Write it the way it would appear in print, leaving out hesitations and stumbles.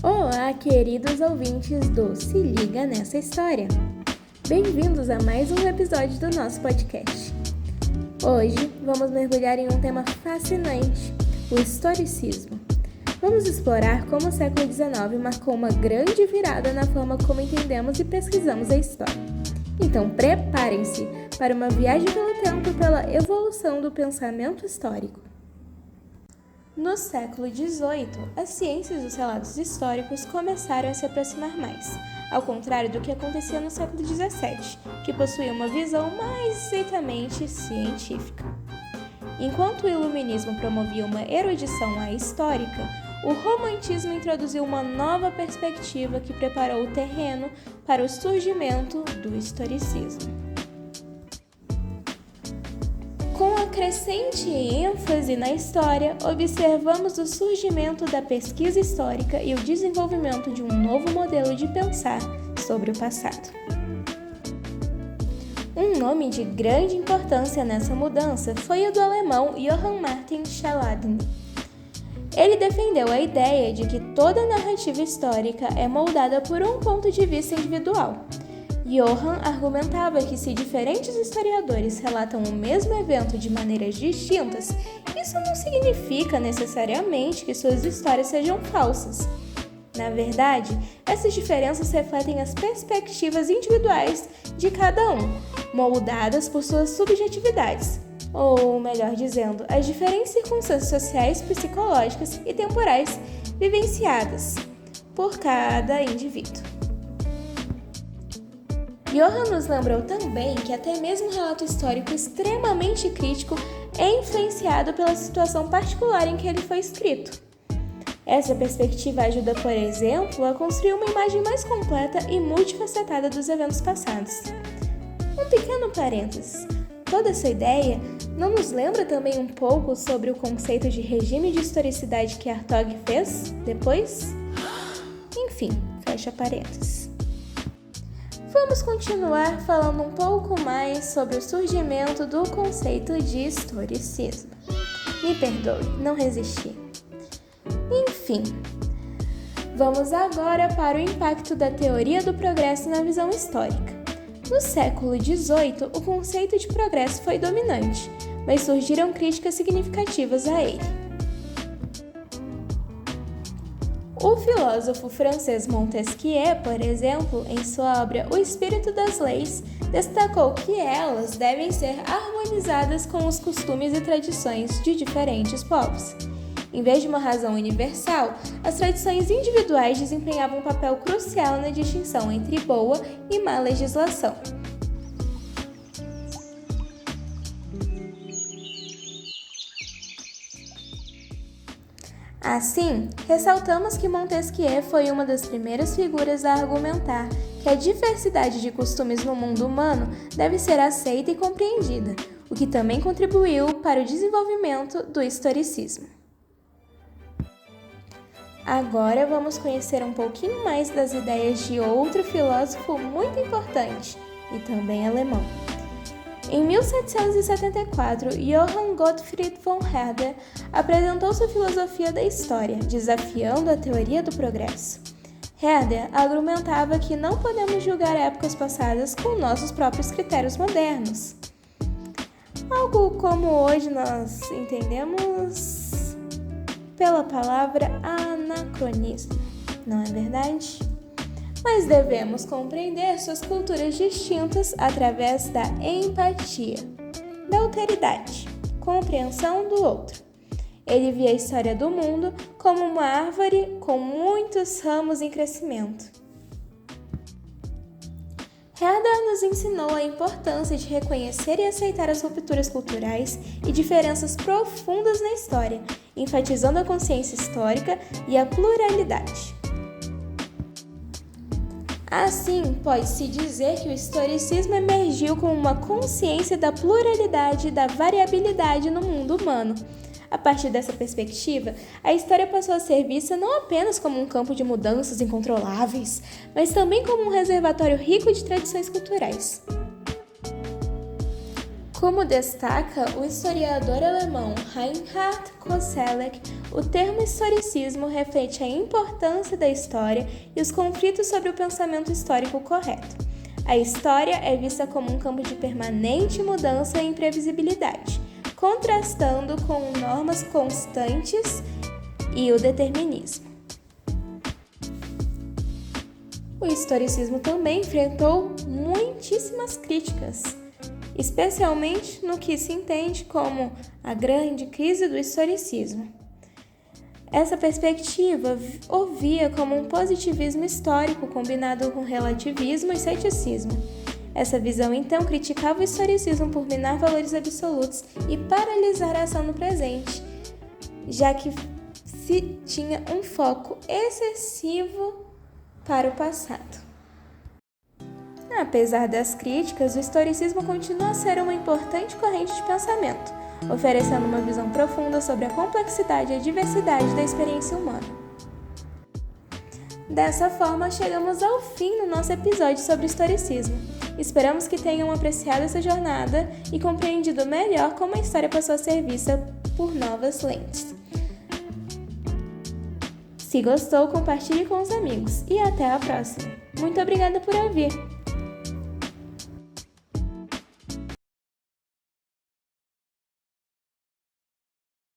Olá, queridos ouvintes do Se Liga Nessa História! Bem-vindos a mais um episódio do nosso podcast. Hoje vamos mergulhar em um tema fascinante, o historicismo. Vamos explorar como o século XIX marcou uma grande virada na forma como entendemos e pesquisamos a história. Então preparem-se para uma viagem pelo tempo e pela evolução do pensamento histórico. No século XVIII, as ciências dos relatos históricos começaram a se aproximar mais, ao contrário do que acontecia no século XVII, que possuía uma visão mais estritamente científica. Enquanto o iluminismo promovia uma erudição histórica, o romantismo introduziu uma nova perspectiva que preparou o terreno para o surgimento do historicismo. Com a crescente ênfase na história, observamos o surgimento da pesquisa histórica e o desenvolvimento de um novo modelo de pensar sobre o passado. Um nome de grande importância nessa mudança foi o do alemão Johann Martin Schleiden. Ele defendeu a ideia de que toda narrativa histórica é moldada por um ponto de vista individual. Johann argumentava que se diferentes historiadores relatam o mesmo evento de maneiras distintas, isso não significa necessariamente que suas histórias sejam falsas. Na verdade, essas diferenças refletem as perspectivas individuais de cada um, moldadas por suas subjetividades, ou, melhor dizendo, as diferentes circunstâncias sociais, psicológicas e temporais vivenciadas por cada indivíduo. Johann nos lembrou também que até mesmo um relato histórico extremamente crítico é influenciado pela situação particular em que ele foi escrito. Essa perspectiva ajuda, por exemplo, a construir uma imagem mais completa e multifacetada dos eventos passados. Um pequeno parênteses. Toda essa ideia não nos lembra também um pouco sobre o conceito de regime de historicidade que Hartog fez depois? Enfim, fecha parênteses. Vamos continuar falando um pouco mais sobre o surgimento do conceito de historicismo. Me perdoe, não resisti. Enfim, vamos agora para o impacto da teoria do progresso na visão histórica. No século XVIII, o conceito de progresso foi dominante, mas surgiram críticas significativas a ele. O filósofo francês Montesquieu, por exemplo, em sua obra O Espírito das Leis, destacou que elas devem ser harmonizadas com os costumes e tradições de diferentes povos. Em vez de uma razão universal, as tradições individuais desempenhavam um papel crucial na distinção entre boa e má legislação. Assim, ressaltamos que Montesquieu foi uma das primeiras figuras a argumentar que a diversidade de costumes no mundo humano deve ser aceita e compreendida, o que também contribuiu para o desenvolvimento do historicismo. Agora vamos conhecer um pouquinho mais das ideias de outro filósofo muito importante e também alemão. Em 1774, Johann Gottfried von Herder apresentou sua filosofia da história, desafiando a teoria do progresso. Herder argumentava que não podemos julgar épocas passadas com nossos próprios critérios modernos. Algo como hoje nós entendemos pela palavra anacronismo, não é verdade? Mas devemos compreender suas culturas distintas através da empatia, da alteridade, compreensão do outro. Ele via a história do mundo como uma árvore com muitos ramos em crescimento. Herder nos ensinou a importância de reconhecer e aceitar as rupturas culturais e diferenças profundas na história, enfatizando a consciência histórica e a pluralidade. Assim, pode-se dizer que o historicismo emergiu com uma consciência da pluralidade e da variabilidade no mundo humano. A partir dessa perspectiva, a história passou a ser vista não apenas como um campo de mudanças incontroláveis, mas também como um reservatório rico de tradições culturais. Como destaca o historiador alemão Reinhard Koselleck, o termo historicismo reflete a importância da história e os conflitos sobre o pensamento histórico correto. A história é vista como um campo de permanente mudança e imprevisibilidade, contrastando com normas constantes e o determinismo. O historicismo também enfrentou muitíssimas críticas, especialmente no que se entende como a grande crise do historicismo. Essa perspectiva o via como um positivismo histórico combinado com relativismo e ceticismo. Essa visão, então, criticava o historicismo por minar valores absolutos e paralisar a ação no presente, já que se tinha um foco excessivo para o passado. Apesar das críticas, o historicismo continua a ser uma importante corrente de pensamento, oferecendo uma visão profunda sobre a complexidade e a diversidade da experiência humana. Dessa forma, chegamos ao fim do nosso episódio sobre historicismo. Esperamos que tenham apreciado essa jornada e compreendido melhor como a história passou a ser vista por novas lentes. Se gostou, compartilhe com os amigos e até a próxima. Muito obrigada por ouvir!